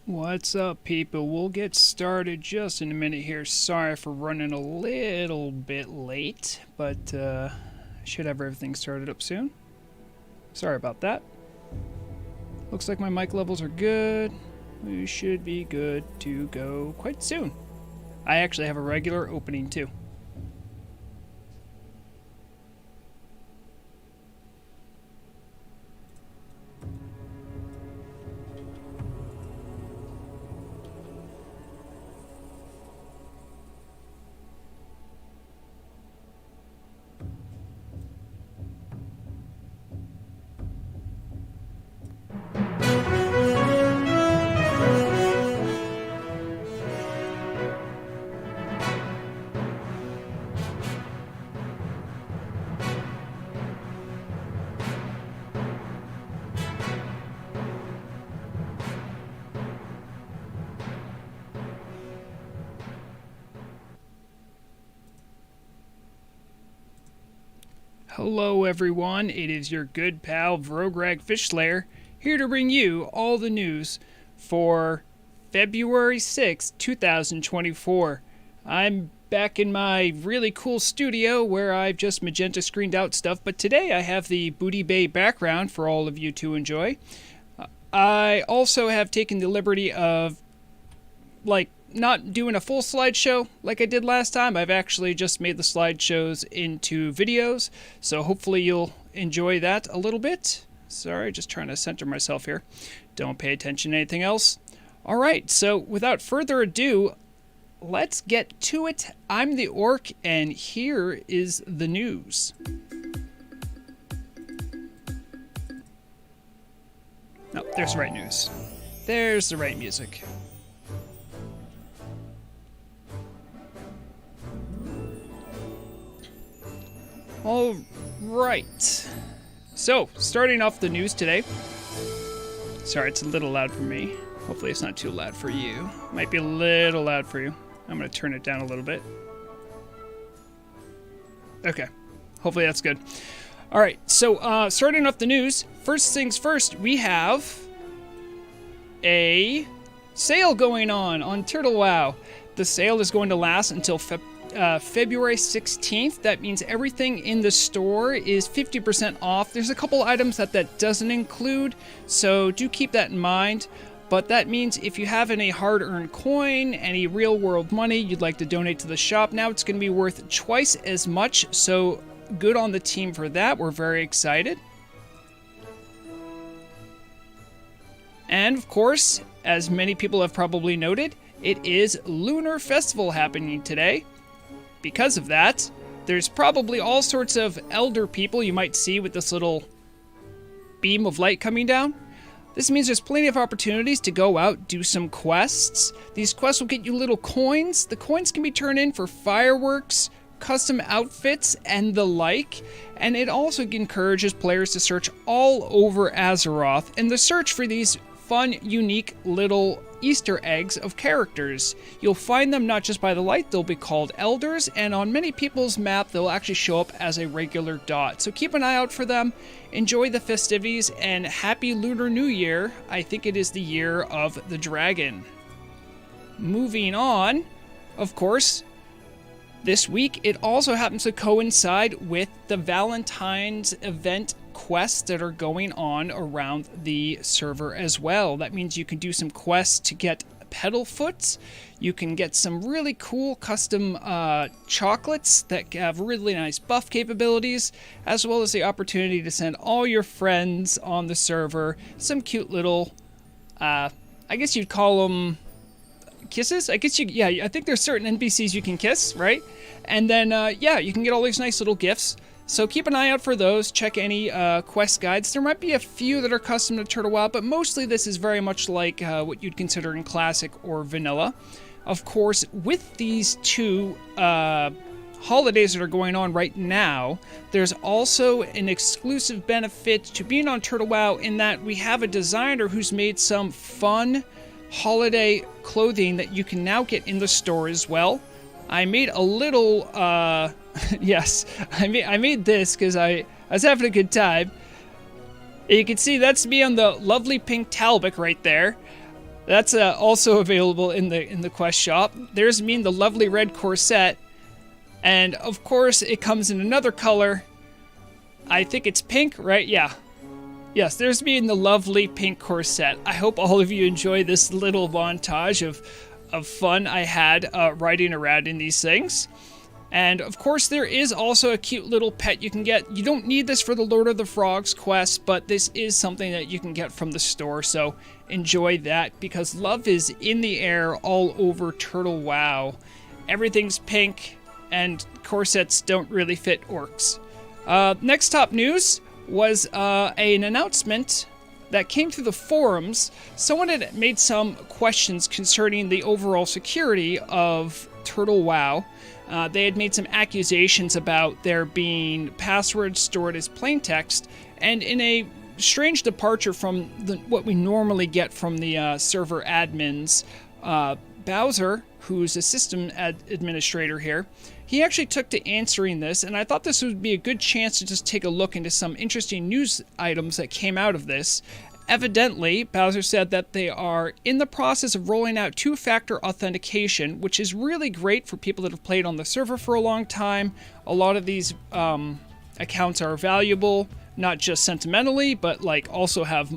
What's up, people? We'll get started just in a minute here. Sorry for running a little bit late, but should have everything started up soon. Sorry about that. Looks like my mic levels are good. We should be good to go quite soon. I actually have a regular opening too. Hello everyone, it is your good pal Vrograg Fish Slayer, here to bring you all the news for February 6th, 2024. I'm back in my really cool studio where I've just magenta screened out stuff, but today I have the Booty Bay background for all of you to enjoy. I also have taken the liberty of, not doing a full slideshow like I did last time. I've actually just made the slideshows into videos, so hopefully you'll enjoy that a little bit. Sorry, just trying to center myself here. Don't pay attention to anything else. Alright, so without further ado, let's get to it. I'm the Orc, and here is the news. Oh, there's the right news. There's the right music. All right, so starting off the news today. Sorry, it's a little loud for me. Hopefully it's not too loud for you. Might be a little loud for you. I'm gonna turn it down a little bit. Okay, hopefully that's good. All right, so starting off the news, first things first, we have a sale going on Turtle WoW. The sale is going to last until February 16th. That means everything in the store is 50% off. There's a couple items that doesn't include, so do keep that in mind. But that means if you have any hard-earned coin, any real-world money you'd like to donate to the shop, now it's going to be worth twice as much, so good on the team for that. We're very excited. And of course, as many people have probably noted, it is Lunar Festival happening today. Because of that, there's probably all sorts of elder people you might see with this little beam of light coming down. This means there's plenty of opportunities to go out, do some quests. These quests will get you little coins. The coins can be turned in for fireworks, custom outfits, and the like. And it also encourages players to search all over Azeroth and the search for these fun, unique little Easter eggs of characters. You'll find them not just by the light, they'll be called elders, and on many people's map they'll actually show up as a regular dot. So keep an eye out for them, enjoy the festivities, and happy Lunar New Year. I think it is the year of the dragon. Moving on, of course, this week it also happens to coincide with the Valentine's event quests that are going on around the server as well. That means you can do some quests to get Petalfoot. You can get some really cool custom chocolates that have really nice buff capabilities, as well as the opportunity to send all your friends on the server some cute little, I guess you'd call them kisses? I think there's certain NPCs you can kiss, right? And then, you can get all these nice little gifts. So keep an eye out for those. Check any quest guides. There might be a few that are custom to Turtle WoW, but mostly this is very much like what you'd consider in Classic or Vanilla. Of course, with these two holidays that are going on right now, there's also an exclusive benefit to being on Turtle WoW in that we have a designer who's made some fun holiday clothing that you can now get in the store as well. I made a little, yes, I made this because I was having a good time. You can see that's me on the lovely pink Talbot right there. That's also available in the quest shop. There's me in the lovely red corset. And of course, it comes in another color. I think it's pink, right? Yeah. Yes, there's me in the lovely pink corset. I hope all of you enjoy this little montage of fun I had riding around in these things. And of course, there is also a cute little pet you can get. You don't need this for the Lord of the Frogs quest, but this is something that you can get from the store, so enjoy that, because love is in the air all over Turtle WoW. Everything's pink, and corsets don't really fit orcs. Next top news was an announcement that came through the forums. Someone had made some questions concerning the overall security of Turtle WoW. They had made some accusations about there being passwords stored as plain text, and in a strange departure from what we normally get from the server admins, Bowser, who's a system administrator here, he actually took to answering this, and I thought this would be a good chance to just take a look into some interesting news items that came out of this. Evidently, Bowser said that they are in the process of rolling out two-factor authentication, which is really great for people that have played on the server for a long time. A lot of these accounts are valuable, not just sentimentally, but like also have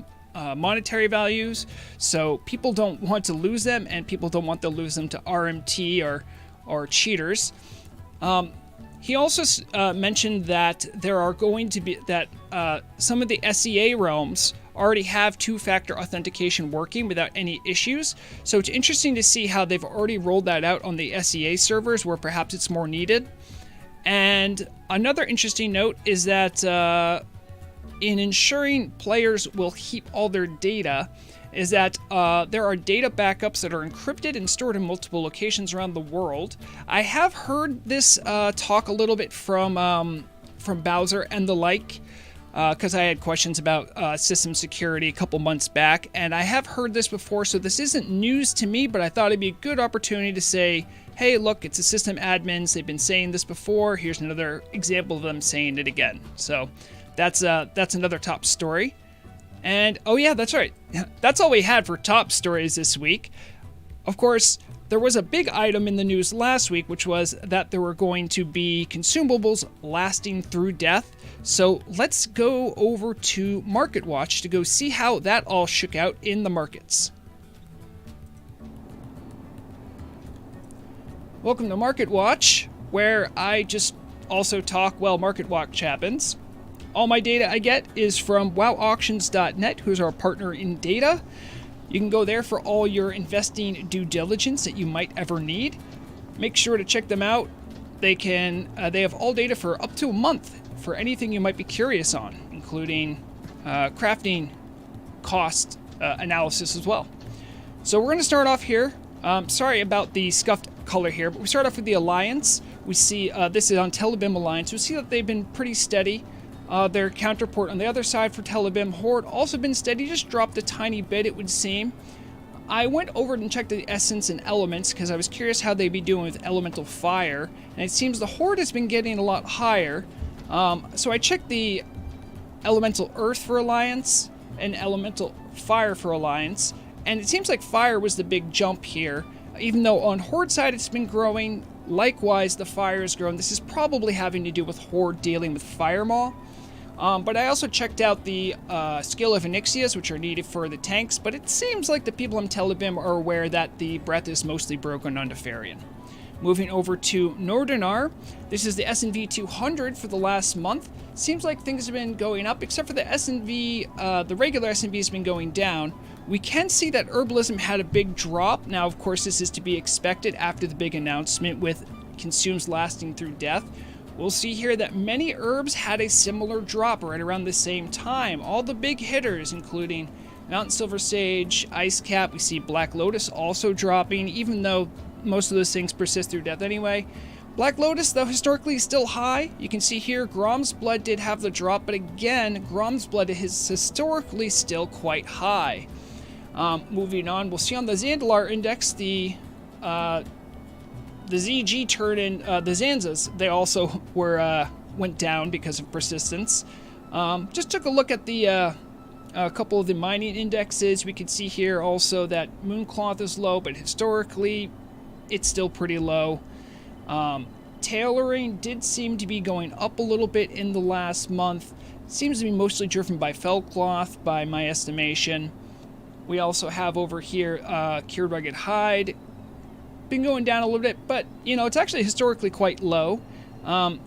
monetary values. So people don't want to lose them, and people don't want to lose them to RMT or cheaters. He also mentioned that there are going to be some of the SEA realms already have two-factor authentication working without any issues. So it's interesting to see how they've already rolled that out on the SEA servers where perhaps it's more needed. And another interesting note is that in ensuring players will keep all their data, is that there are data backups that are encrypted and stored in multiple locations around the world. I have heard this talk a little bit from Bowser and the like, because I had questions about system security a couple months back, and I have heard this before, so this isn't news to me, but I thought it'd be a good opportunity to say, hey, look, it's a system admins, they've been saying this before, here's another example of them saying it again. So that's another top story. And, oh yeah, that's right. That's all we had for top stories this week. Of course, there was a big item in the news last week, which was that there were going to be consumables lasting through death. So let's go over to MarketWatch to go see how that all shook out in the markets. Welcome to MarketWatch, where I just also talk while MarketWatch happens. All my data I get is from wowauctions.net, who's our partner in data. You can go there for all your investing due diligence that you might ever need. Make sure to check them out. They have all data for up to a month for anything you might be curious on, including crafting cost analysis as well. So we're going to start off here. Sorry about the scuffed color here, but we start off with the Alliance. We see this is on Telebim Alliance. We see that they've been pretty steady. Their counterpart on the other side for Telebim Horde also been steady, just dropped a tiny bit, it would seem. I went over and checked the Essence and Elements because I was curious how they'd be doing with Elemental Fire, and it seems the Horde has been getting a lot higher. So I checked the Elemental Earth for Alliance and Elemental Fire for Alliance, and it seems like Fire was the big jump here. Even though on Horde side it's been growing, likewise the Fire has grown. This is probably having to do with Horde dealing with Fire Maw. But I also checked out the skill of Onyxias, which are needed for the tanks, but it seems like the people in Telebim are aware that the breath is mostly broken on Defarian. Moving over to Northernar, this is the SNV 200 for the last month. Seems like things have been going up, except for the SNV, the regular SNV has been going down. We can see that Herbalism had a big drop. Now, of course, this is to be expected after the big announcement with consumes lasting through death. We'll see here that many herbs had a similar drop right around the same time. All the big hitters, including Mountain Silver Sage, Ice Cap, we see Black Lotus also dropping, even though most of those things persist through death anyway. Black Lotus, though, historically is still high. You can see here Grom's Blood did have the drop, but again, Grom's Blood is historically still quite high. Moving on, we'll see on the Zandalar Index, the ZG turn in the Zanzas, they also went down because of persistence. Just took a look at the A couple of the mining indexes, we can see here also that Mooncloth is low, but historically it's still pretty low. Tailoring did seem to be going up a little bit in the last month. Seems to be mostly driven by Feldcloth by my estimation. We also have over here Cured Rugged Hide. Been going down a little bit, but you know, it's actually historically quite low.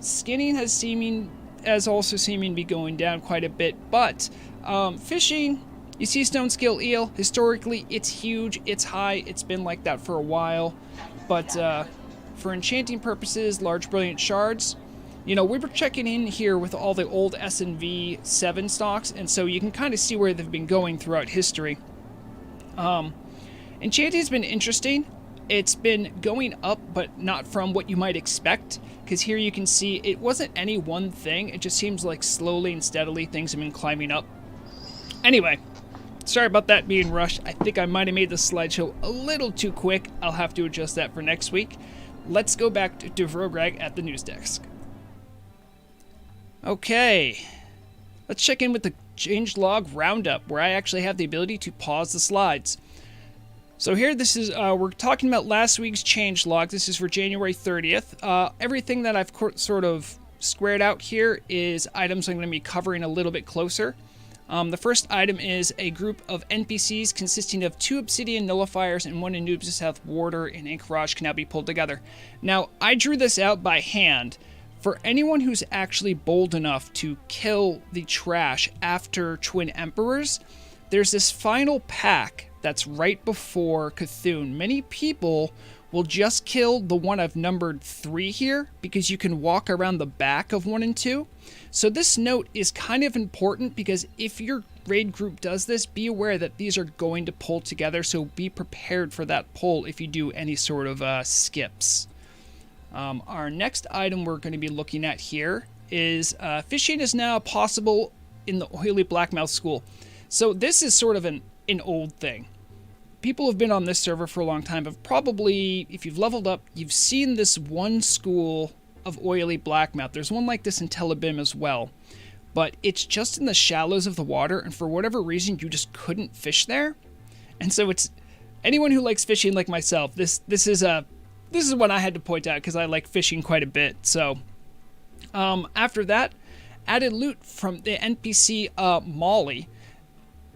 Skinning has also seeming to be going down quite a bit, but fishing, you see Stone Scale Eel, historically it's huge, it's high, it's been like that for a while, but for enchanting purposes, large brilliant shards, you know, we were checking in here with all the old S&V 7 stocks, and so you can kind of see where they've been going throughout history. Enchanting's been interesting. It's been going up, but not from what you might expect, because here you can see it wasn't any one thing. It just seems like slowly and steadily things have been climbing up. Anyway, sorry about that being rushed. I think I might have made the slideshow a little too quick. I'll have to adjust that for next week. Let's go back to Vrograg at the news desk. Okay, let's check in with the changelog roundup, where I actually have the ability to pause the slides. So here, this is, we're talking about last week's changelog. This is for January 30th. Everything that I've sort of squared out here is items I'm going to be covering a little bit closer. The first item is a group of NPCs consisting of 2 Obsidian Nullifiers and 1 Anubis South Warder and Anchorage can now be pulled together. Now, I drew this out by hand. For anyone who's actually bold enough to kill the trash after Twin Emperors, there's this final pack that's right before Cthulhu. Many people will just kill the one I've numbered 3 here, because you can walk around the back of 1 and 2. So this note is kind of important, because if your raid group does this, be aware that these are going to pull together, so be prepared for that pull if you do any sort of skips. Our next item we're going to be looking at here is fishing is now possible in the Oily Blackmouth School. So this is sort of an old thing. People who've been on this server for a long time have probably, if you've leveled up, you've seen this one school of Oily Blackmouth. There's one like this in Telebim as well. But it's just in the shallows of the water, and for whatever reason, you just couldn't fish there. And so it's, anyone who likes fishing like myself, this is what I had to point out, because I like fishing quite a bit. So after that, added loot from the NPC Molly.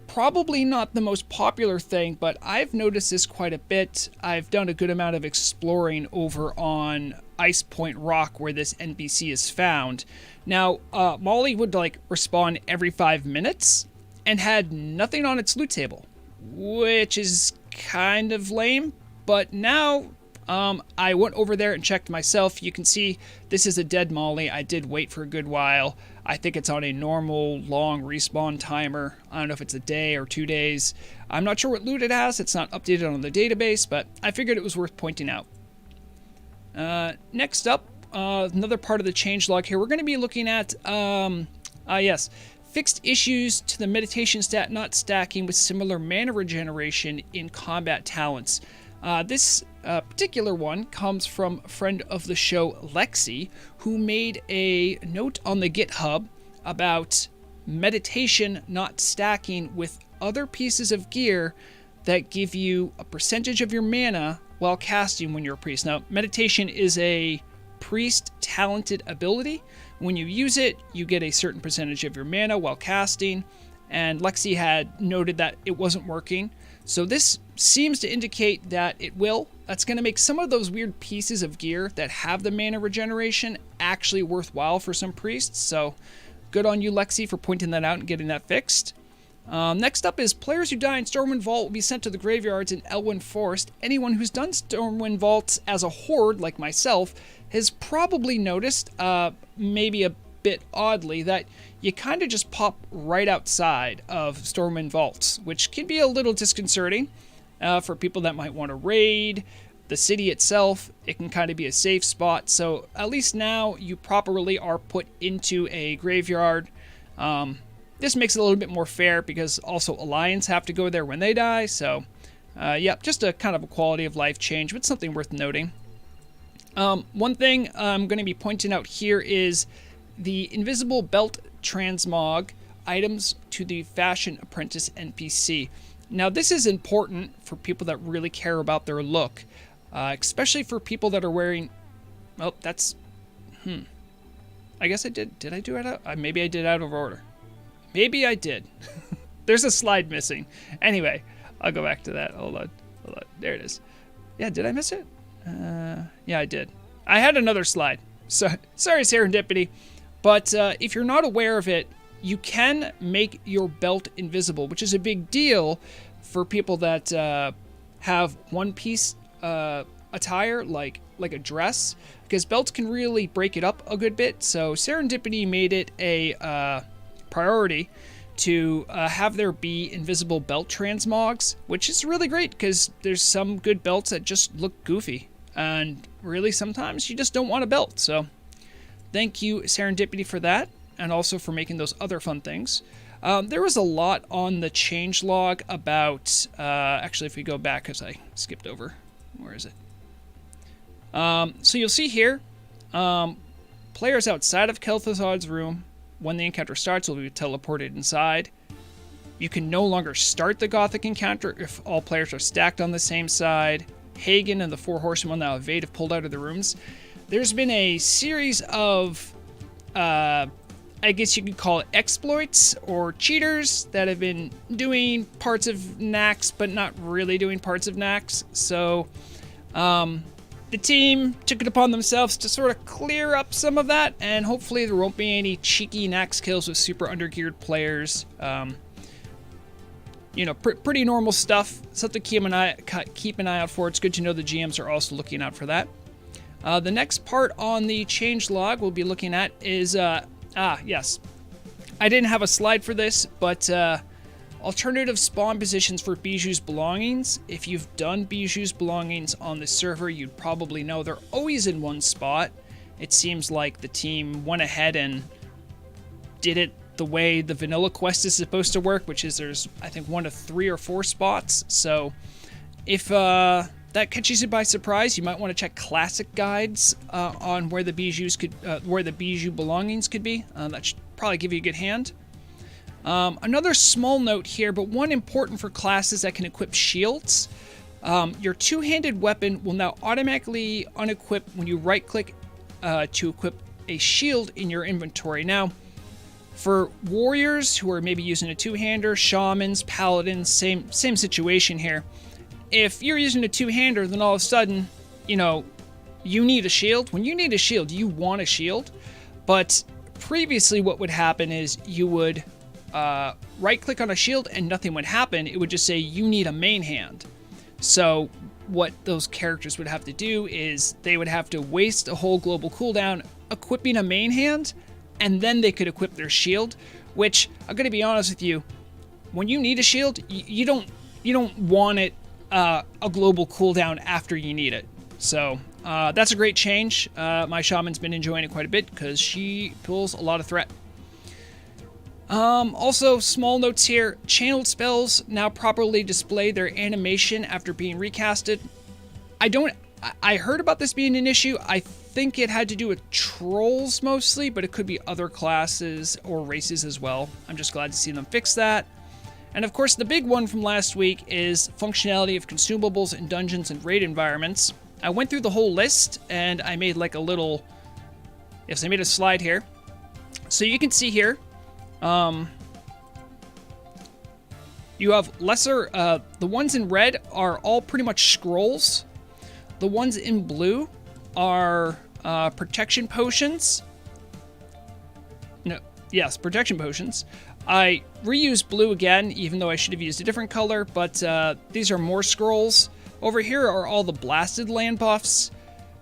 Probably not the most popular thing, but I've noticed this quite a bit. I've done a good amount of exploring over on Ice Point Rock, where this NPC is found. Now, Molly would like respawn every 5 minutes and had nothing on its loot table, which is kind of lame. But now I went over there and checked myself. You can see this is a dead Molly. I did wait for a good while. I think it's on a normal long respawn timer. I don't know if it's a day or 2 days. I'm not sure what loot it has. It's not updated on the database, but I figured it was worth pointing out. Next up, another part of the changelog here. We're going to be looking at, fixed issues to the meditation stat not stacking with similar mana regeneration in combat talents. This particular one comes from a friend of the show, Lexi, who made a note on the GitHub about meditation not stacking with other pieces of gear that give you a percentage of your mana while casting when you're a priest. Now, meditation is a priest talented ability. When you use it, you get a certain percentage of your mana while casting, and Lexi had noted that it wasn't working. So this seems to indicate that it will. That's going to make some of those weird pieces of gear that have the mana regeneration actually worthwhile for some priests. So good on you, Lexi, for pointing that out and getting that fixed. Next up is players who die in Stormwind Vault will be sent to the graveyards in Elwyn Forest. Anyone who's done Stormwind Vaults as a horde, like myself, has probably noticed, maybe a bit oddly, that you kind of just pop right outside of Stormwind Vaults, which can be a little disconcerting for people that might want to raid the city itself. It can kind of be a safe spot, so at least now you properly are put into a graveyard. This makes it a little bit more fair, because also Alliance have to go there when they die, so yep, just a kind of a quality of life change, but something worth noting. One thing I'm going to be pointing out here is the Invisible Belt Transmog items to the Fashion Apprentice NPC. Now, this is important for people that really care about their look, especially for people that are wearing... Oh, that's... I guess I did. Did I do it out? Maybe I did out of order. Maybe I did. There's a slide missing. Anyway, I'll go back to that. Hold on. There it is. Yeah, did I miss it? Yeah, I did. I had another slide. So, sorry, serendipity. But if you're not aware of it, you can make your belt invisible, which is a big deal for people that have one-piece attire, like a dress, because belts can really break it up a good bit. So Serendipity made it a priority to have there be invisible belt transmogs, which is really great because there's some good belts that just look goofy, and really sometimes you just don't want a belt. So thank you, Serendipity, for that, and also for making those other fun things. There was a lot on the changelog about, actually, if we go back, because I skipped over, where is it? So you'll see here, players outside of Kel'Thuzad's room, when the encounter starts, will be teleported inside. You can no longer start the Gothic encounter if all players are stacked on the same side. Hagen and the 4 horsemen that evade have pulled out of the rooms. There's been a series of, I guess you could call it exploits or cheaters that have been doing parts of Naxx, but not really doing parts of Naxx. So, the team took it upon themselves to sort of clear up some of that, and hopefully there won't be any cheeky Naxx kills with super undergeared players. You know, pretty normal stuff. Something to keep an eye out for. It's good to know the GMs are also looking out for that. The next part on the changelog we'll be looking at is, yes. I didn't have a slide for this, but alternative spawn positions for Bijuu's belongings. If you've done Bijuu's belongings on the server, you'd probably know they're always in one spot. It seems like the team went ahead and did it the way the vanilla quest is supposed to work, which is there's, I think, 1 of 3 or 4 spots. So if that catches you by surprise, you might want to check classic guides on where the Bijuu belongings could be. That should probably give you a good hand. Another small note here, but one important for classes that can equip shields. Your two-handed weapon will now automatically unequip when you right-click to equip a shield in your inventory. Now, for warriors who are maybe using a two-hander, shamans, paladins, same situation here. If you're using a two-hander, then all of a sudden, you know, you need a shield. When you need a shield, you want a shield. But previously what would happen is you would right-click on a shield and nothing would happen. It would just say you need a main hand. So what those characters would have to do is they would have to waste a whole global cooldown equipping a main hand, and then they could equip their shield, which, I'm going to be honest with you, when you need a shield, you don't want it a global cooldown after you need it. So that's a great change. My shaman's been enjoying it quite a bit because she pulls a lot of threat. Also, small notes here. Channeled spells now properly display their animation after being recasted. I heard about this being an issue. I think it had to do with trolls mostly, but it could be other classes or races as well. I'm just glad to see them fix that. And of course, the big one from last week is functionality of consumables in dungeons and raid environments. I went through the whole list and I made like a little... Yes, I made a slide here. So you can see here, you have lesser... the ones in red are all pretty much scrolls. The ones in blue are protection potions. No, yes, protection potions. I reused blue again, even though I should have used a different color, but these are more scrolls. Over here are all the blasted land buffs.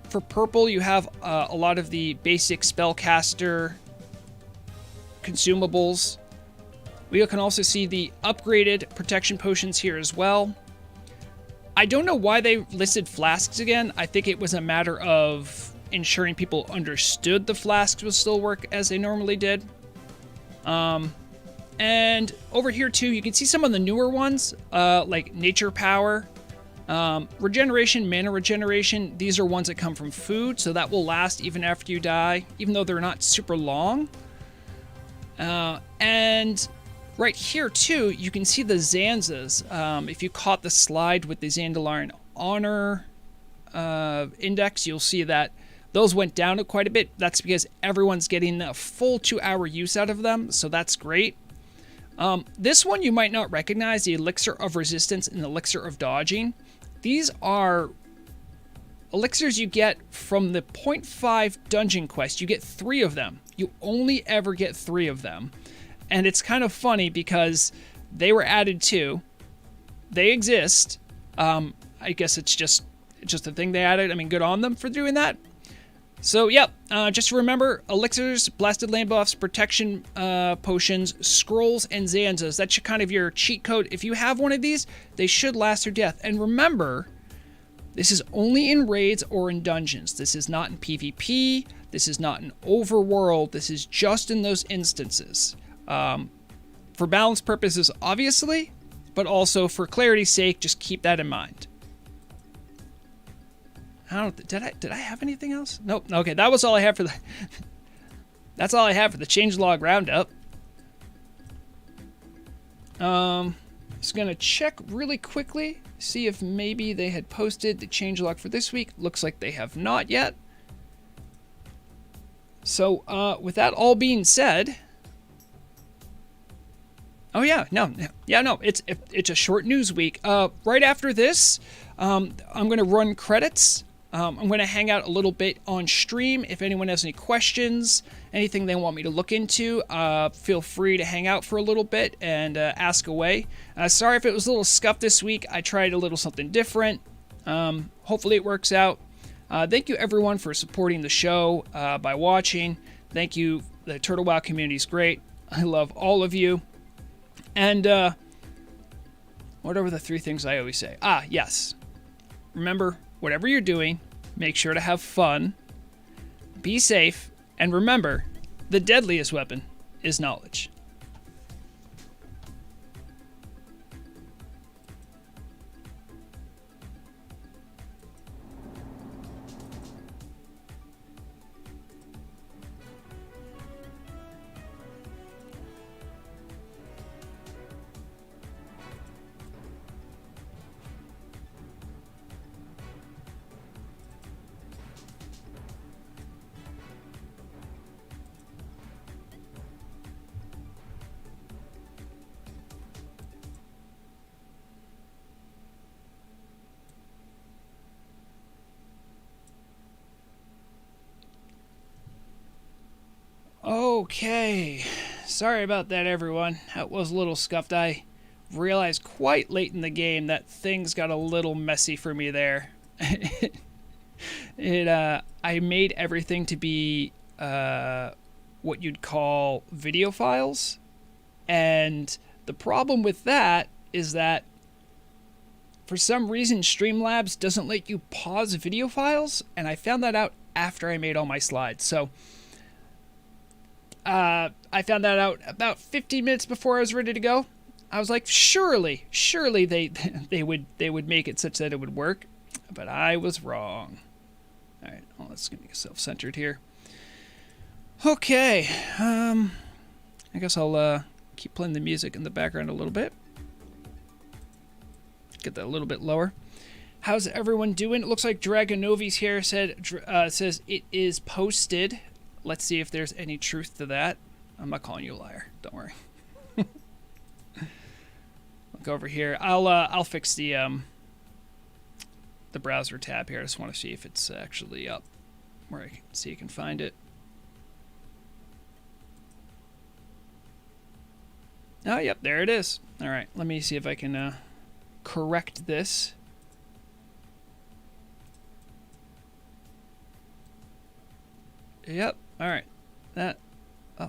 For purple, you have a lot of the basic spellcaster consumables. We can also see the upgraded protection potions here as well. I don't know why they listed flasks again. I think it was a matter of ensuring people understood the flasks would still work as they normally did. And over here too, you can see some of the newer ones, like Nature Power, Regeneration, Mana Regeneration. These are ones that come from food, so that will last even after you die, even though they're not super long. And right here too, you can see the Zanzas. If you caught the slide with the Zandalarian Honor index, you'll see that those went down quite a bit. That's because everyone's getting a full 2-hour use out of them, so that's great. This one you might not recognize, the Elixir of Resistance and Elixir of Dodging. These are elixirs you get from the 0.5 dungeon quest. You get 3 of them. You only ever get 3 of them. And it's kind of funny because they were added too. They exist. I guess it's just a thing they added. I mean, good on them for doing that. So, yep, just remember, elixirs, blasted land buffs, protection potions, scrolls, and Zanzas. That's kind of your cheat code. If you have one of these, they should last their death. And remember, this is only in raids or in dungeons. This is not in PvP. This is not in overworld. This is just in those instances. For balance purposes, obviously, but also for clarity's sake, just keep that in mind. Did I have anything else? Nope. Okay, that was all I have for the. That's all I have for the changelog roundup. Just gonna check really quickly, see if maybe they had posted the changelog for this week. Looks like they have not yet. So, with that all being said. Oh yeah, no, it's a short news week. Right after this, I'm gonna run credits. I'm going to hang out a little bit on stream. If anyone has any questions, anything they want me to look into, feel free to hang out for a little bit and ask away. Sorry if it was a little scuffed this week. I tried a little something different. Hopefully it works out. Thank you everyone for supporting the show by watching. Thank you. The Turtle WoW community is great. I love all of you. And what are the 3 things I always say? Yes. Remember, whatever you're doing, make sure to have fun, be safe, and remember, the deadliest weapon is knowledge. Okay, sorry about that everyone. That was a little scuffed. I realized quite late in the game that things got a little messy for me there. I made everything to be what you'd call video files, and the problem with that is that for some reason Streamlabs doesn't let you pause video files, and I found that out after I made all my slides. So I found that out about 15 minutes before I was ready to go. I was like, surely they would make it such that it would work, but I was wrong. All right, well, let's get self-centered here. Okay, I guess I'll keep playing the music in the background a little bit. Get that a little bit lower. How's everyone doing? It looks like Dragonovi's here says it is posted. Let's see if there's any truth to that. I'm not calling you a liar. Don't worry. Look over here. I'll fix the browser tab here. I just want to see if it's actually up where I can see you can find it. Oh, yep, there it is. All right, let me see if I can correct this. Yep. All right, that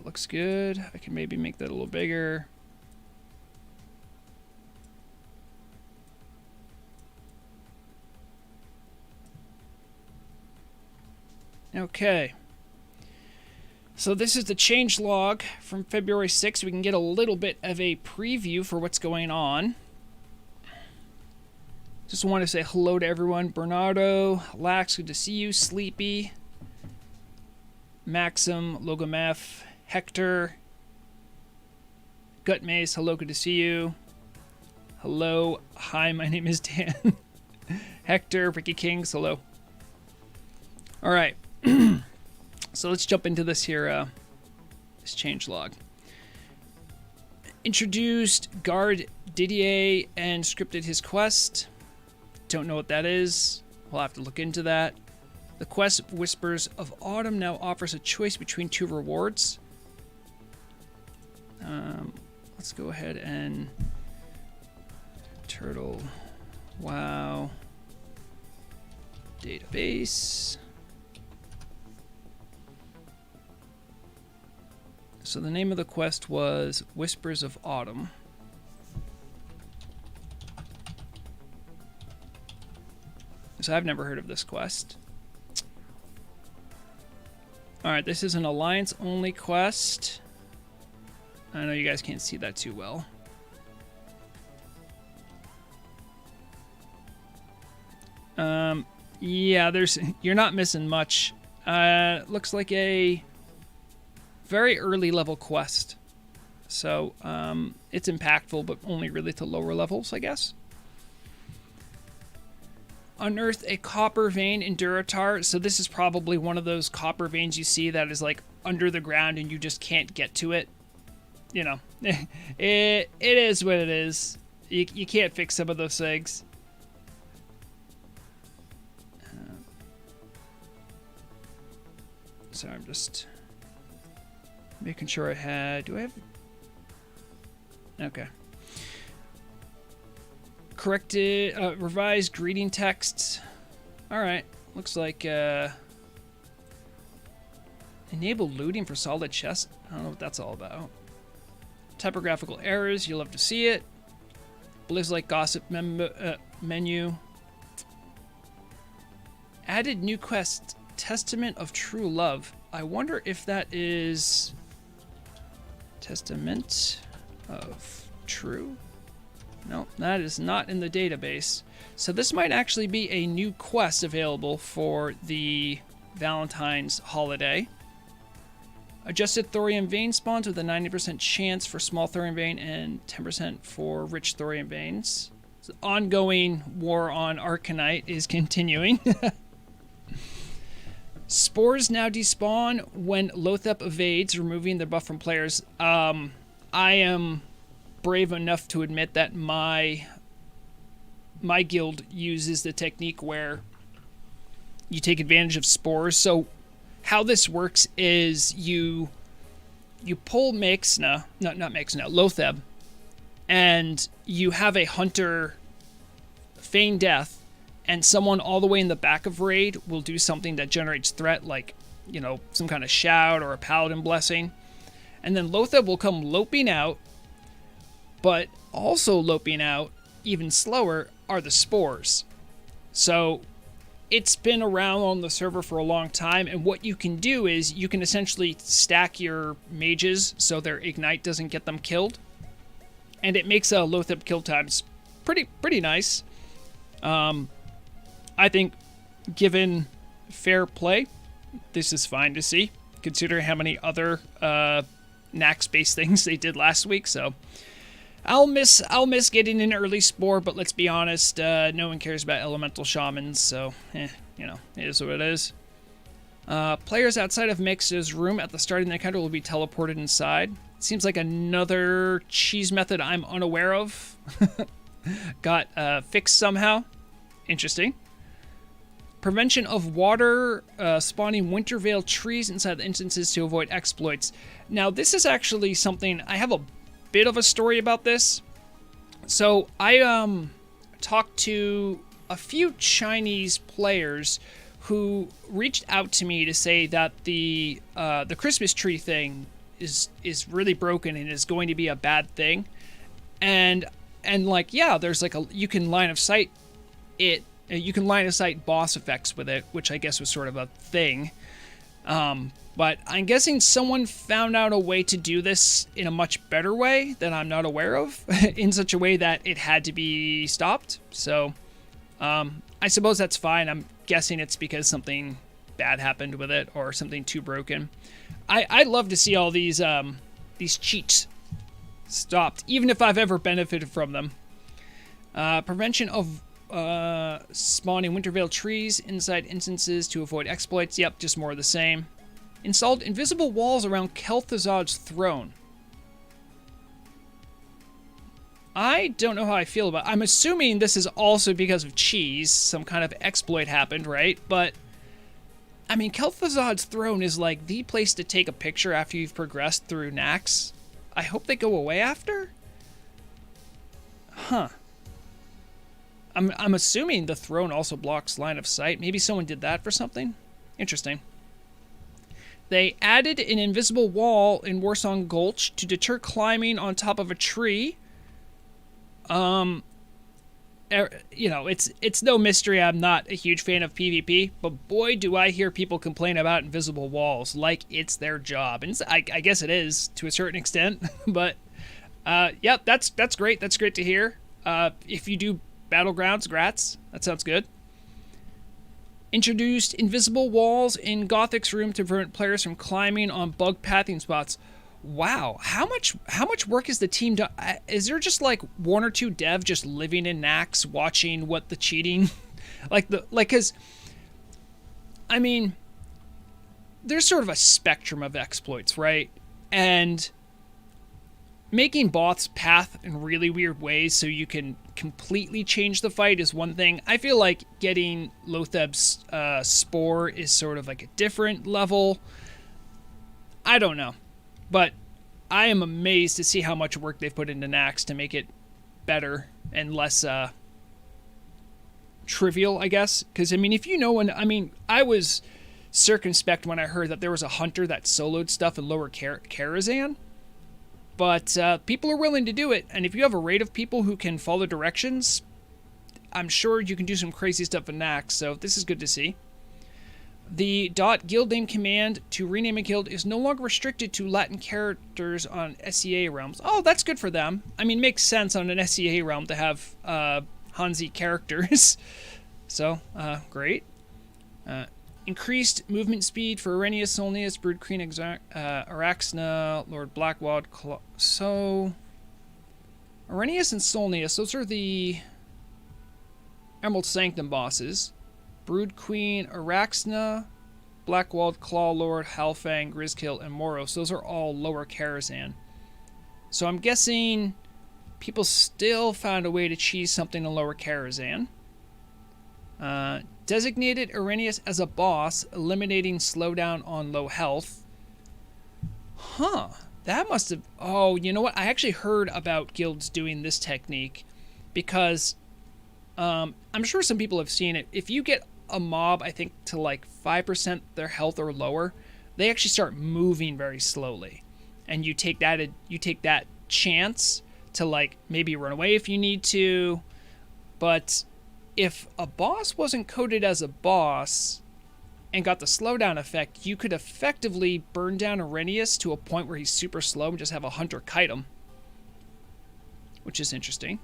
looks good. I can maybe make that a little bigger. Okay. So this is the changelog from February 6th. We can get a little bit of a preview for what's going on. Just want to say hello to everyone. Bernardo, Lax, good to see you. Sleepy, Maxim, Logomef, Hector, Gut Mace, hello, good to see you. Hello, hi, my name is Dan. Hector, Ricky Kings, hello. All right, so let's jump into this here, this changelog. Introduced Guard Didier and scripted his quest. Don't know what that is. We'll have to look into that. The quest Whispers of Autumn now offers a choice between 2 rewards. Let's go ahead and Turtle WoW database. So the name of the quest was Whispers of Autumn. So I've never heard of this quest. Alright, this is an Alliance-only quest. I know you guys can't see that too well. Yeah, you're not missing much. Looks like a very early level quest. So, it's impactful, but only really to lower levels, I guess. Unearth a copper vein in Durotar. So this is probably one of those copper veins you see that is like under the ground and you just can't get to it. You know, it is what it is. You can't fix some of those things. So I'm just making sure I had... Do I have... Okay. Corrected, revised greeting texts. Alright, looks like, enable looting for solid chests. I don't know what that's all about. Typographical errors, you'll love to see it. Blizzlike gossip menu. Added new quest, Testament of True Love. I wonder if that is... Testament of True? No, that is not in the database. So this might actually be a new quest available for the Valentine's holiday. Adjusted thorium vein spawns with a 90% chance for small thorium vein and 10% for rich thorium veins. So the ongoing war on Arcanite is continuing. Spores now despawn when Lothep evades, removing the buff from players. I am brave enough to admit that my guild uses the technique where you take advantage of spores. So how this works is you pull Lotheb, and you have a hunter feign death, and someone all the way in the back of raid will do something that generates threat, like, you know, some kind of shout or a paladin blessing. And then Lotheb will come loping out, but also loping out, even slower, are the spores. So it's been around on the server for a long time, and what you can do is you can essentially stack your mages so their ignite doesn't get them killed. And it makes Lotheb kill times pretty nice. I think, given fair play, this is fine to see, considering how many other Nax-based things they did last week. So I'll miss getting an early spore, but let's be honest, no one cares about elemental shamans, so you know, it is what it is. Players outside of Mix's room at the start of the encounter will be teleported inside. Seems like another cheese method I'm unaware of. Got fixed somehow. Interesting. Prevention of water spawning Wintervale trees inside the instances to avoid exploits. Now, this is actually something... I have a bit of a story about this. So, I talked to a few Chinese players who reached out to me to say that the Christmas tree thing is really broken and is going to be a bad thing. And like, yeah, there's like you can line of sight it. You can line of sight boss effects with it, which I guess was sort of a thing. But I'm guessing someone found out a way to do this in a much better way that I'm not aware of, in such a way that it had to be stopped. So, I suppose that's fine. I'm guessing it's because something bad happened with it or something too broken. I'd love to see all these cheats stopped, even if I've ever benefited from them. Prevention of spawning Wintervale trees inside instances to avoid exploits. Yep, just more of the same. Installed invisible walls around Kel'Thuzad's throne. I don't know how I feel about it. I'm assuming this is also because of cheese. Some kind of exploit happened, right? But, I mean, Kel'Thuzad's throne is like the place to take a picture after you've progressed through Nax. I hope they go away after? Huh. I'm assuming the throne also blocks line of sight. Maybe someone did that for something? Interesting. They added an invisible wall in Warsong Gulch to deter climbing on top of a tree. You know, it's no mystery I'm not a huge fan of PvP, but boy, do I hear people complain about invisible walls like it's their job. And I guess it is to a certain extent, but yeah, that's great. That's great to hear. If you do Battlegrounds, grats. That sounds good. Introduced invisible walls in Gothic's room to prevent players from climbing on bug pathing spots. Wow, how much work is the team done? Is there just like one or two dev just living in Nax watching what the cheating, cause I mean, there's sort of a spectrum of exploits, right? And making bots path in really weird ways so you can completely change the fight is one thing. I feel like getting Lotheb's spore is sort of like a different level. I don't know. But I am amazed to see how much work they've put into Nax to make it better and less trivial, I guess. Because, I mean, if you know when... I mean, I was circumspect when I heard that there was a hunter that soloed stuff in Lower Karazhan. But people are willing to do it, and if you have a raid of people who can follow directions, I'm sure you can do some crazy stuff in Nax, so this is good to see. The .guild name command to rename a guild is no longer restricted to Latin characters on SEA realms. Oh, that's good for them. I mean, it makes sense on an SEA realm to have Hanzi characters. So, great. Increased movement speed for Arrhenius, Solnius, Brood Queen, Araxna, Lord Blackwad. So, Arrhenius and Solnius, those are the Emerald Sanctum bosses. Brood Queen, Araxna, Blackwald, Claw Lord, Halfang, Grizkill, and Moros. Those are all Lower Karazhan. So I'm guessing people still found a way to cheese something in Lower Karazhan. Designated Arrhenius as a boss, eliminating slowdown on low health. Huh. That must have... Oh, you know what? I actually heard about guilds doing this technique because I'm sure some people have seen it. If you get a mob, I think, to like 5% their health or lower, they actually start moving very slowly. And you take that chance to like maybe run away if you need to. But if a boss wasn't coded as a boss and got the slowdown effect, you could effectively burn down Arrhenius to a point where he's super slow and just have a hunter kite him. Which is interesting.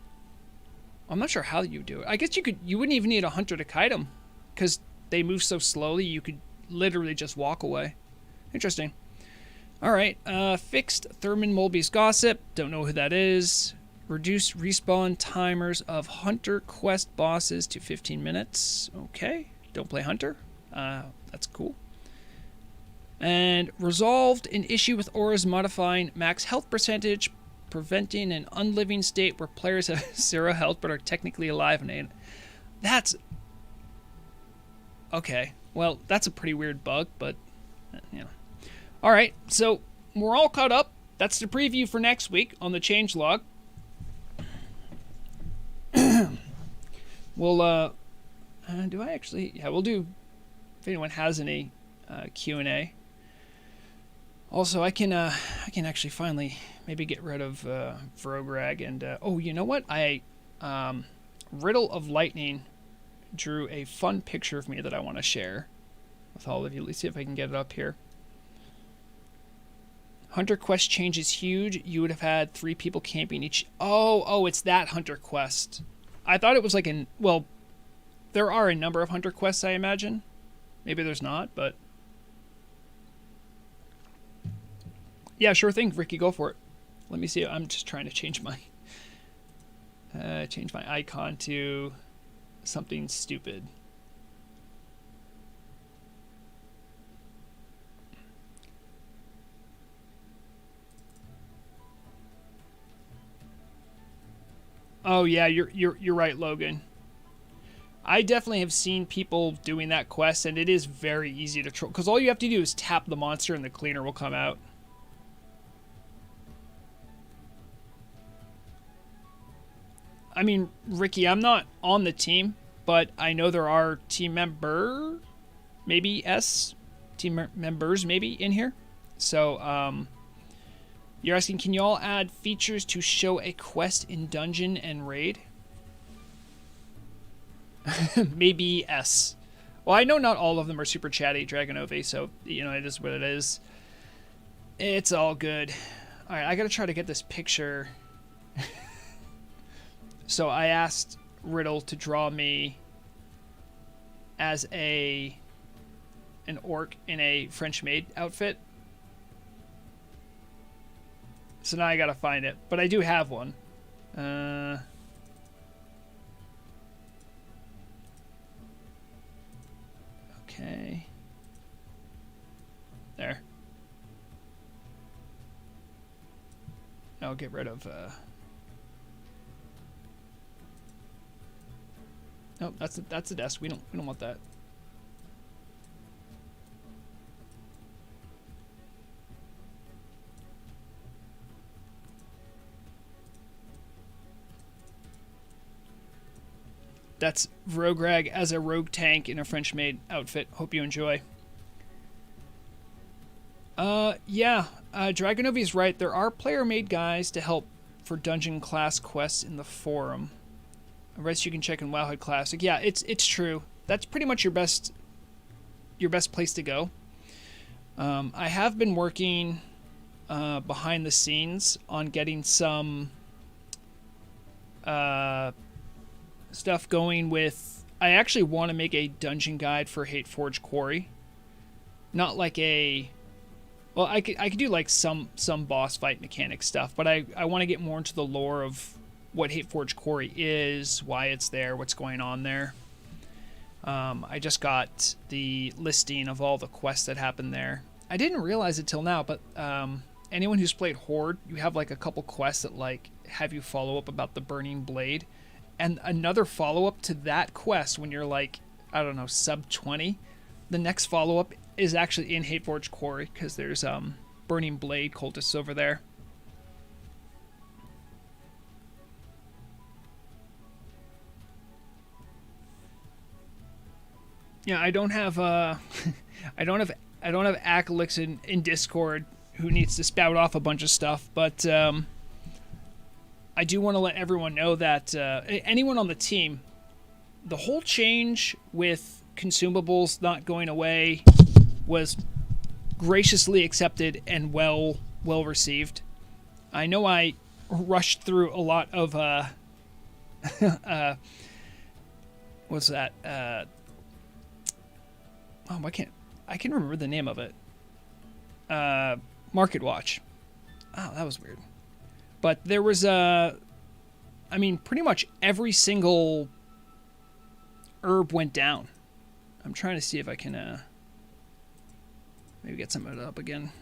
I'm not sure how you do it. I guess you wouldn't even need a hunter to kite him, because they move so slowly you could literally just walk away. Interesting. Alright, fixed Thurman Mulby's Gossip. Don't know who that is. Reduced respawn timers of Hunter Quest bosses to 15 minutes. Okay, don't play Hunter. That's cool. And resolved an issue with auras modifying max health percentage, preventing an unliving state where players have 0 health but are technically alive. And that's... Okay, well, that's a pretty weird bug, but, you know. Alright, so we're all caught up. That's the preview for next week on the changelog. We'll, do I actually... Yeah, we'll do... If anyone has any Q&A. Also, I can actually finally maybe get rid of Vrograg and... oh, you know what? Riddle of Lightning drew a fun picture of me that I want to share with all of you. Let's see if I can get it up here. Hunter Quest change is huge. You would have had 3 people camping each... Oh, it's that Hunter Quest. I thought it was like an... Well, there are a number of Hunter Quests, I imagine. Maybe there's not, but... Yeah, sure thing, Ricky, go for it. Let me see. I'm just trying to change my icon to something stupid. Oh yeah, you're right, Logan. I definitely have seen people doing that quest, and it is very easy to troll, because all you have to do is tap the monster and the cleaner will come out. I mean, Ricky, I'm not on the team, but I know there are team members maybe in here. So, you're asking, can you all add features to show a quest in dungeon and raid? Maybe S. Well, I know not all of them are super chatty, Dragonove, so, you know, it is what it is. It's all good. Alright, I gotta try to get this picture. So I asked Riddle to draw me as an orc in a French maid outfit. So now I gotta find it. But I do have one. Okay. There. I'll get rid of... No, that's a desk. We don't want that. That's Vrograg as a rogue tank in a French maid outfit. Hope you enjoy. Yeah, Dragonovi's right. There are player-made guides to help for dungeon class quests in the forum. A rest you can check in Wowhead Classic. Yeah, it's true. That's pretty much your best place to go. I have been working behind the scenes on getting some stuff going with... I actually want to make a dungeon guide for Hateforge Quarry. Not like a... Well, I could do like some boss fight mechanic stuff, but I want to get more into the lore of what Hateforge Quarry is, why it's there, what's going on there. I just got the listing of all the quests that happened there. I didn't realize it till now, but anyone who's played Horde, you have like a couple quests that like have you follow up about the Burning Blade, and another follow up to that quest when you're like, I don't know, sub 20. The next follow up is actually in Hateforge Quarry because there's Burning Blade cultists over there. Yeah, I don't have I don't have Akalix in Discord who needs to spout off a bunch of stuff, but I do want to let everyone know that anyone on the team, the whole change with consumables not going away was graciously accepted and well received. I know I rushed through a lot of what's that? Oh, I can remember the name of it. Marketwatch. Oh, that was weird. But there was I mean, pretty much every single herb went down. I'm trying to see if I can maybe get some of it up again.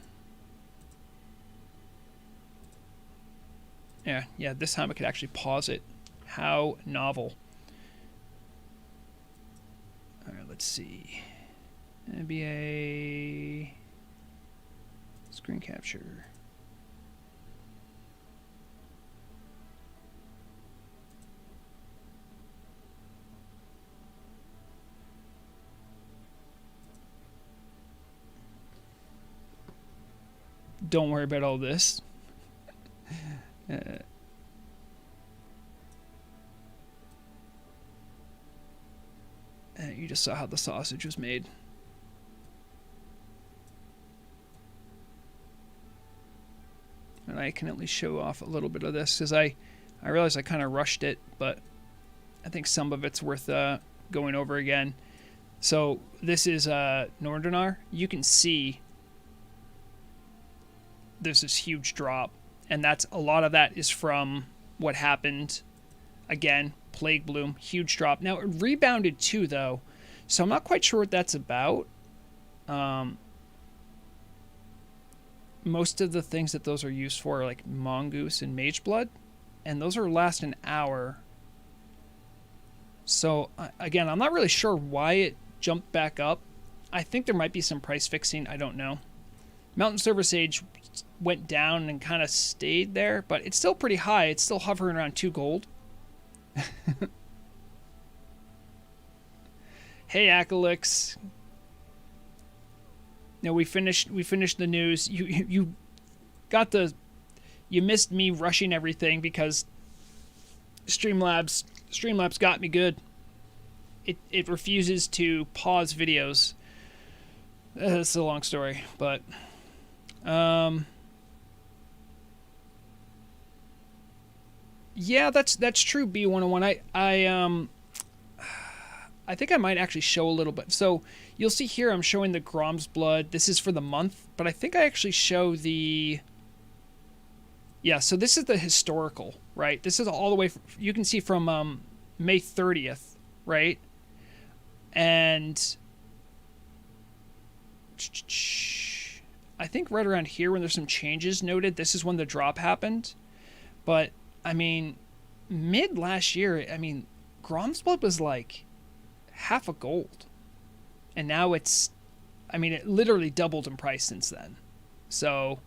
Yeah, this time I could actually pause it. How novel. Alright, let's see. NBA screen capture. Don't worry about all this. You just saw how the sausage was made. And I can at least show off a little bit of this because I realize I kind of rushed it, but I think some of it's worth going over again. So this is Northernar. You can see there's this huge drop And that's a lot of that is from what happened. Again, Plague Bloom, huge drop. Now, it rebounded too, though. So I'm not quite sure what that's about. Most of the things that those are used for are like Mongoose and Mage Blood. And those are last an hour. So, again, I'm not really sure why it jumped back up. I think there might be some price fixing. I don't know. Mountain Service Age went down and kind of stayed there, but it's still pretty high. It's still hovering around 2 gold. Hey, Akalix. No, we finished the news. You got the... You missed me rushing everything because Streamlabs got me good. It refuses to pause videos. It's a long story, but yeah, that's true. B101. I think I might actually show a little bit. So you'll see here I'm showing the Grom's Blood. This is for the month, but I think I actually show the... Yeah, so this is the historical, right? This is all the way... You can see from May 30th, right? And... I think right around here when there's some changes noted, this is when the drop happened. But, I mean, mid last year, I mean, Grom's Blood was like half a gold. And now it's... I mean, it literally doubled in price since then. So...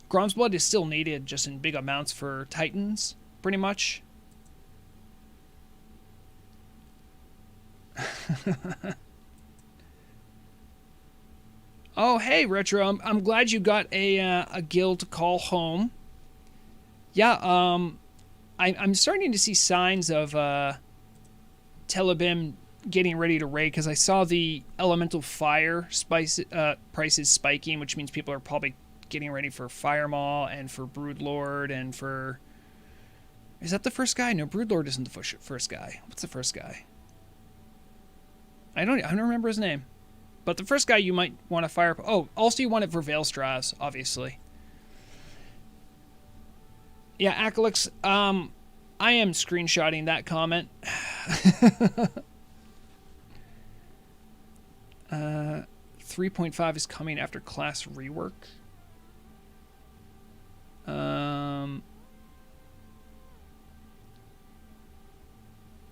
Grom's Blood is still needed just in big amounts for Titans, pretty much. Oh, hey, Retro. I'm glad you got a guild to call home. Yeah, I'm starting to see signs of Telebim getting ready to raid because I saw the Elemental Fire prices spiking, which means people are probably getting ready for Fire Maw and for Broodlord and for... Is that the first guy? No, Broodlord isn't the first guy. What's the first guy? I don't remember his name. But the first guy you might want to fire... Oh, also you want it for Veilstraz, obviously. Yeah, Akalix, I am screenshotting that comment. 3.5 is coming after class rework.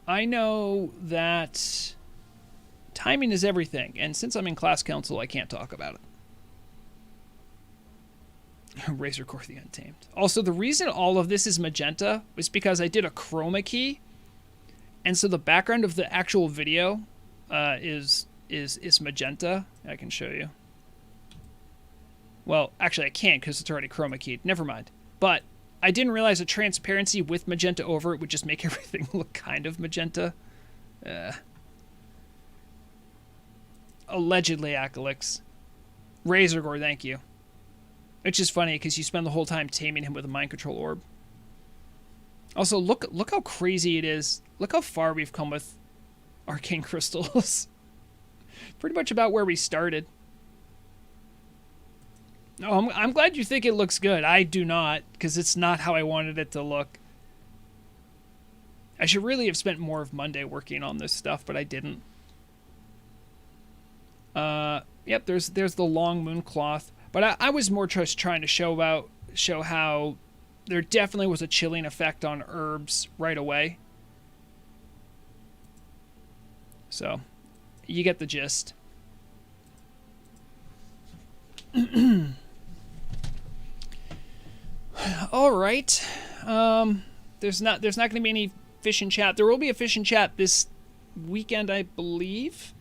I know that timing is everything, and since I'm in class council, I can't talk about it. Razor Core the Untamed. Also, the reason all of this is magenta was because I did a chroma key, and so the background of the actual video is magenta. I can show you. Well, actually I can't because it's already chroma keyed. Never mind. But I didn't realize a transparency with magenta over it would just make everything look kind of magenta. Allegedly, Akalix. Razorgore, thank you. Which is funny because you spend the whole time taming him with a mind control orb. Also, look how crazy it is. Look how far we've come with arcane crystals. Pretty much about where we started. Oh, I'm glad you think it looks good. I do not, because it's not how I wanted it to look. I should really have spent more of Monday working on this stuff, but I didn't. Yep, there's the long moon cloth. But I was more just trying to show how there definitely was a chilling effect on herbs right away. So, you get the gist. All right. There's not going to be any fish and chat. There will be a fish and chat this weekend, I believe.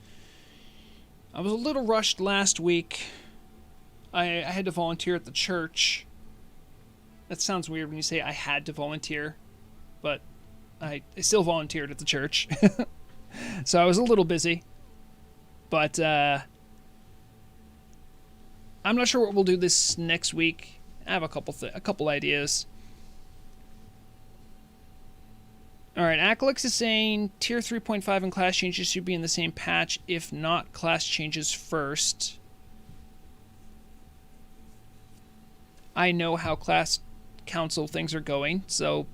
I was a little rushed last week. I had to volunteer at the church. That sounds weird when you say I had to volunteer, but I still volunteered at the church. So I was a little busy. But I'm not sure what we'll do this next week. I have a couple ideas. All right, Akalix is saying tier 3.5 and class changes should be in the same patch. If not, class changes first. I know how class council things are going, so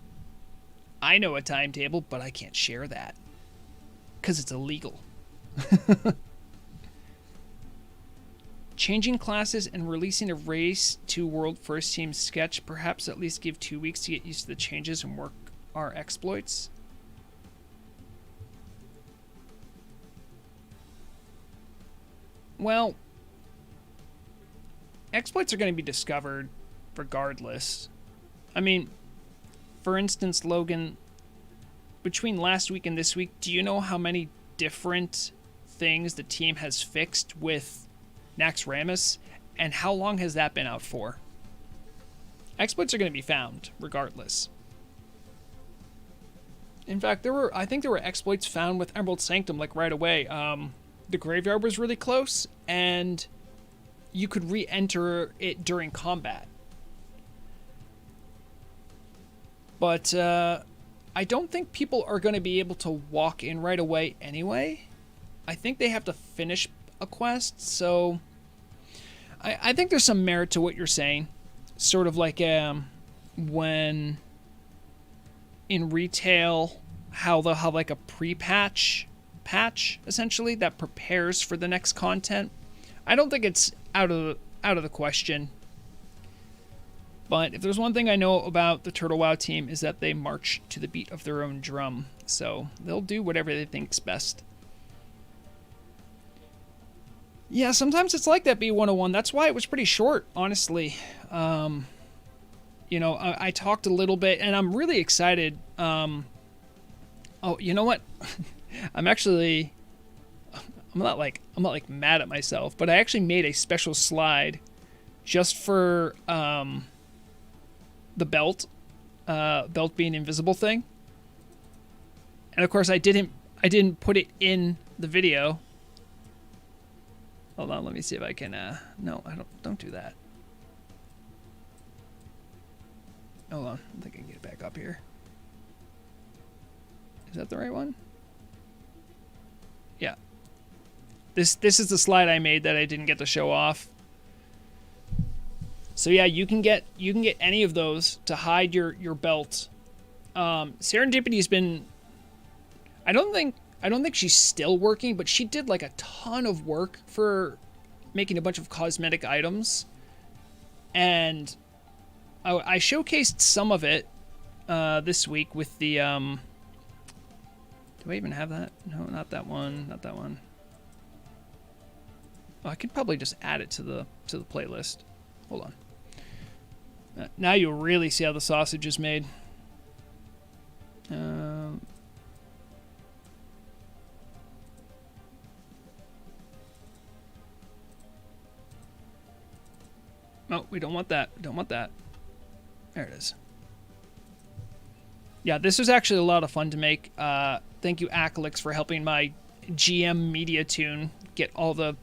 I know a timetable, but I can't share that because it's illegal. Changing classes and releasing a race to world first team sketch, perhaps at least give 2 weeks to get used to the changes and work our exploits. Well, exploits are going to be discovered regardless. I mean, for instance, Logan, between last week and this week, do you know how many different things the team has fixed with Naxxramas, and how long has that been out for? Exploits are going to be found regardless. In fact, I think there were exploits found with Emerald Sanctum like right away. The graveyard was really close, and you could re-enter it during combat. But I don't think people are going to be able to walk in right away anyway. I think they have to finish a quest, so I think there's some merit to what you're saying. Sort of like when in retail, how they'll have like a pre-patch essentially that prepares for the next content. I don't think it's out of the question. But if there's one thing I know about the Turtle WoW team is that they march to the beat of their own drum. So they'll do whatever they think's best. Yeah, sometimes it's like that B101. That's why it was pretty short, honestly. You know, I talked a little bit, and I'm really excited. Oh, you know what? I'm not like mad at myself, but I actually made a special slide just for the belt being invisible thing. And of course I didn't put it in the video. Hold on, let me see if I can no, don't do that. Hold on, I think I can get it back up here. Is that the right one? Yeah. This is the slide I made that I didn't get to show off. So yeah, you can get any of those to hide your belt. Serendipity's been, I don't think she's still working, but she did like a ton of work for making a bunch of cosmetic items, and I showcased some of it this week with the do I even have that? No, not that one, not that one. Oh, I could probably just add it to the playlist. Hold on. Now you'll really see how the sausage is made. Oh, we don't want that. We don't want that. There it is. Yeah, this was actually a lot of fun to make. Thank you, Acalix, for helping my GM Media Tune get all the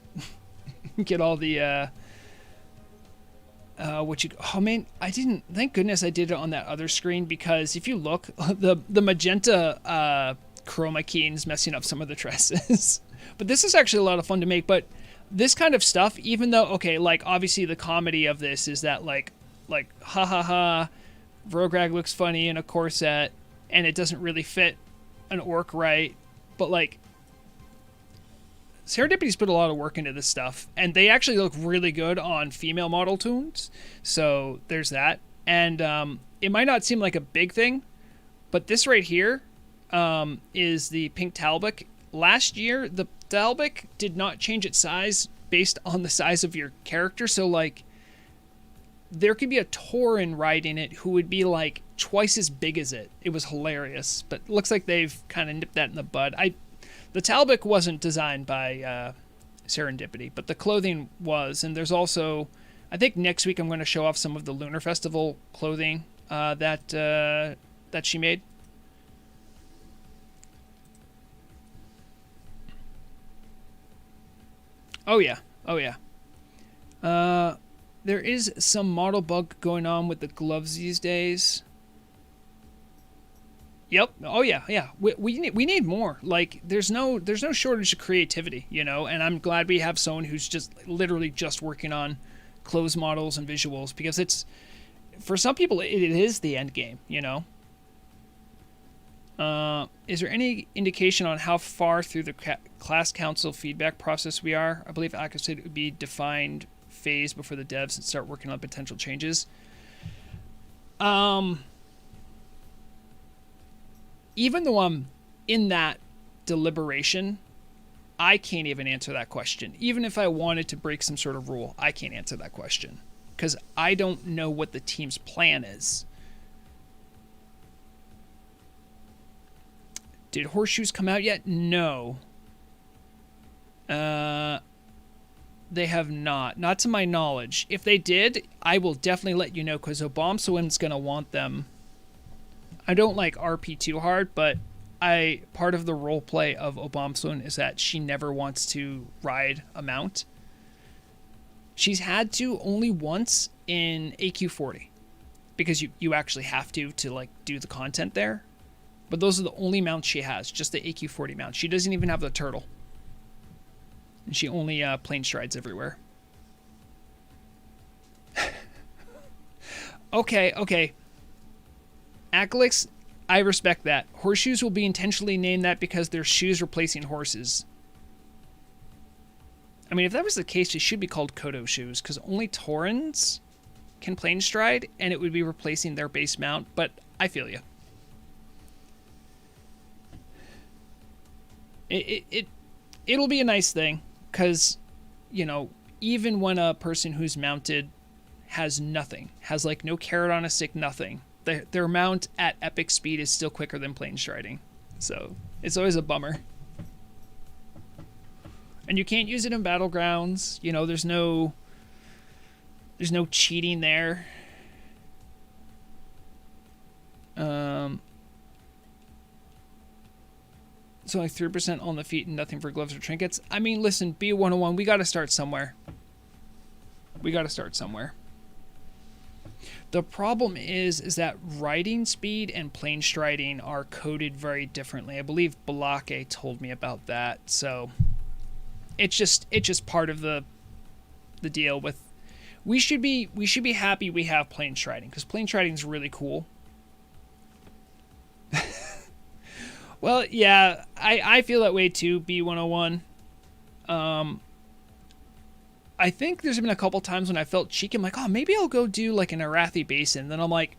oh man, I didn't, thank goodness I did it on that other screen, because if you look, the magenta chroma key's messing up some of the tresses. But this is actually a lot of fun to make. But this kind of stuff, even though, okay, like obviously the comedy of this is that like ha ha ha, Vrograg looks funny in a corset and it doesn't really fit an orc right, but like Serendipity's put a lot of work into this stuff, and they actually look really good on female model tunes, so there's that. And it might not seem like a big thing, but this right here is the pink Talbot. Last year, the Talbot did not change its size based on the size of your character, so like there could be a Tauren riding it who would be like twice as big as it. It was hilarious, but it looks like they've kind of nipped that in the bud. The Talbot wasn't designed by Serendipity, but the clothing was. And there's also, I think next week I'm going to show off some of the Lunar Festival clothing that she made. Oh yeah, oh yeah. There is some model bug going on with the gloves these days. Yep. Oh yeah, yeah. We need more. Like there's no shortage of creativity, you know. And I'm glad we have someone who's just literally just working on clothes models and visuals, because it's for some people, it is the end game, you know? Is there any indication on how far through the class council feedback process we are? I believe Aka said it would be defined phase before the devs start working on potential changes. Even though I'm in that deliberation, I can't even answer that question. Even if I wanted to break some sort of rule, I can't answer that question because I don't know what the team's plan is. Did horseshoes come out yet? No. They have not. Not to my knowledge. If they did, I will definitely let you know because Obamsawin's going to want them. I don't like RP too hard, but part of the role play of Obamsawin is that she never wants to ride a mount. She's had to only once in AQ40 because you actually have to like do the content there. But those are the only mounts she has, just the AQ40 mount. She doesn't even have the turtle. And she only plane strides everywhere. Okay. Akalix, I respect that. Horseshoes will be intentionally named that because they're shoes replacing horses. I mean, if that was the case, it should be called Kodo shoes because only Taurens can plane stride and it would be replacing their base mount, but I feel you. It'll be a nice thing because, you know, even when a person who's mounted has nothing, has like no carrot on a stick, nothing, their mount at epic speed is still quicker than plane striding. So it's always a bummer. And you can't use it in battlegrounds. You know, there's no cheating there. It's only 3% on the feet and nothing for gloves or trinkets. I mean, listen, B101, we got to start somewhere. The problem is that riding speed and plane striding are coded very differently. I believe Balake told me about that. So it's just part of the deal with. We should be happy we have plane striding because plane striding is really cool. Well, yeah, I feel that way too, B101. I think there's been a couple times when I felt cheeky. I'm like, oh, maybe I'll go do like an Arathi Basin. Then I'm like,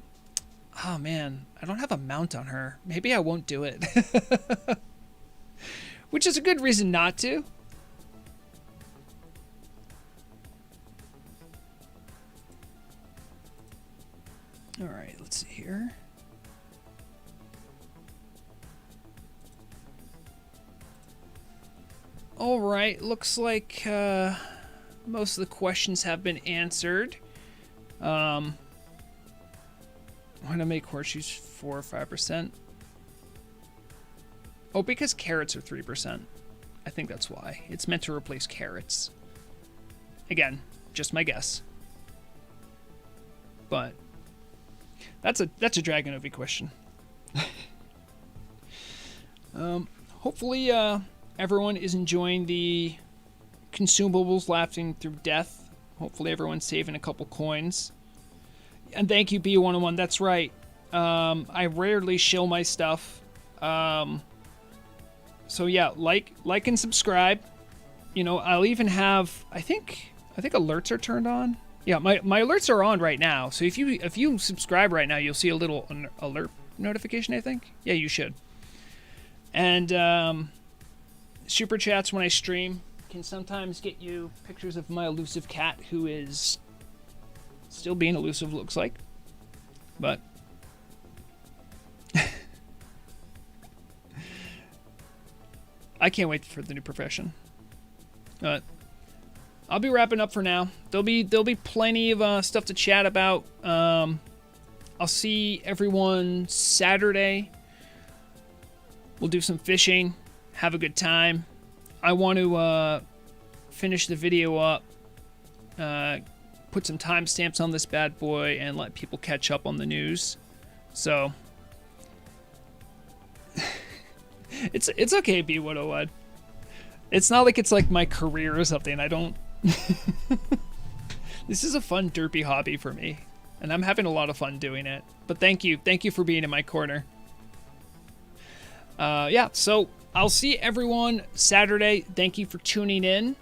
oh man, I don't have a mount on her. Maybe I won't do it. Which is a good reason not to. All right, let's see here. All right, looks like most of the questions have been answered. I'm gonna make horseshoes 4 or 5%. Oh, because carrots are 3%. I think that's why. It's meant to replace carrots. Again, just my guess. But that's a Dragonovi question. Hopefully, everyone is enjoying the consumables lasting through death. Hopefully everyone's saving a couple coins. And thank you, B101. That's right. I rarely shill my stuff. So yeah, like and subscribe. You know, I'll even have, I think alerts are turned on. Yeah, my alerts are on right now. So if you subscribe right now, you'll see a little alert notification, I think. Yeah, you should. And super chats when I stream can sometimes get you pictures of my elusive cat who is still being elusive, looks like. But I can't wait for the new profession. But I'll be wrapping up for now. There'll be plenty of stuff to chat about. I'll see everyone Saturday. We'll do some fishing. Have a good time. I want to finish the video up, put some timestamps on this bad boy, and let people catch up on the news. So it's okay, B101. It's not like it's like my career or something. I don't. This is a fun derpy hobby for me. and I'm having a lot of fun doing it. But thank you for being in my corner. Yeah, so I'll see everyone Saturday. Thank you for tuning in.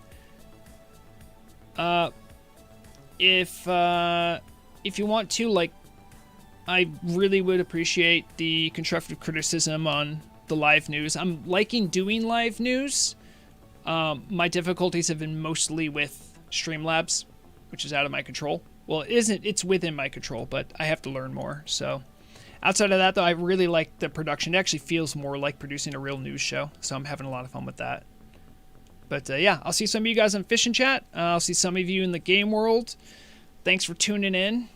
If you want to, like, I really would appreciate the constructive criticism on the live news. I'm liking doing live news. My difficulties have been mostly with Streamlabs, which is out of my control. Well, it isn't. It's within my control, but I have to learn more. So outside of that, though, I really like the production. It actually feels more like producing a real news show, so I'm having a lot of fun with that. But yeah, I'll see some of you guys on Fish and Chat. I'll see some of you in the game world. Thanks for tuning in.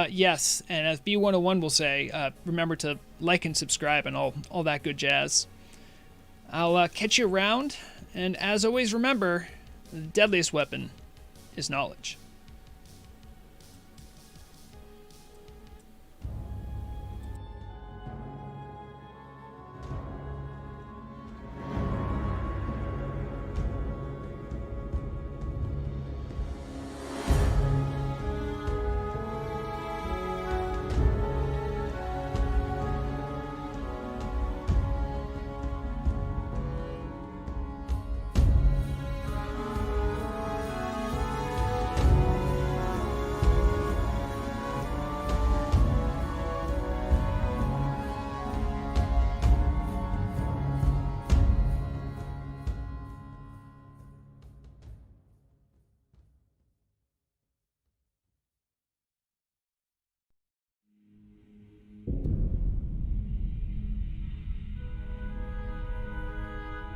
Yes, and as B101 will say, remember to like and subscribe and all that good jazz. I'll catch you around, and as always, remember, the deadliest weapon is knowledge.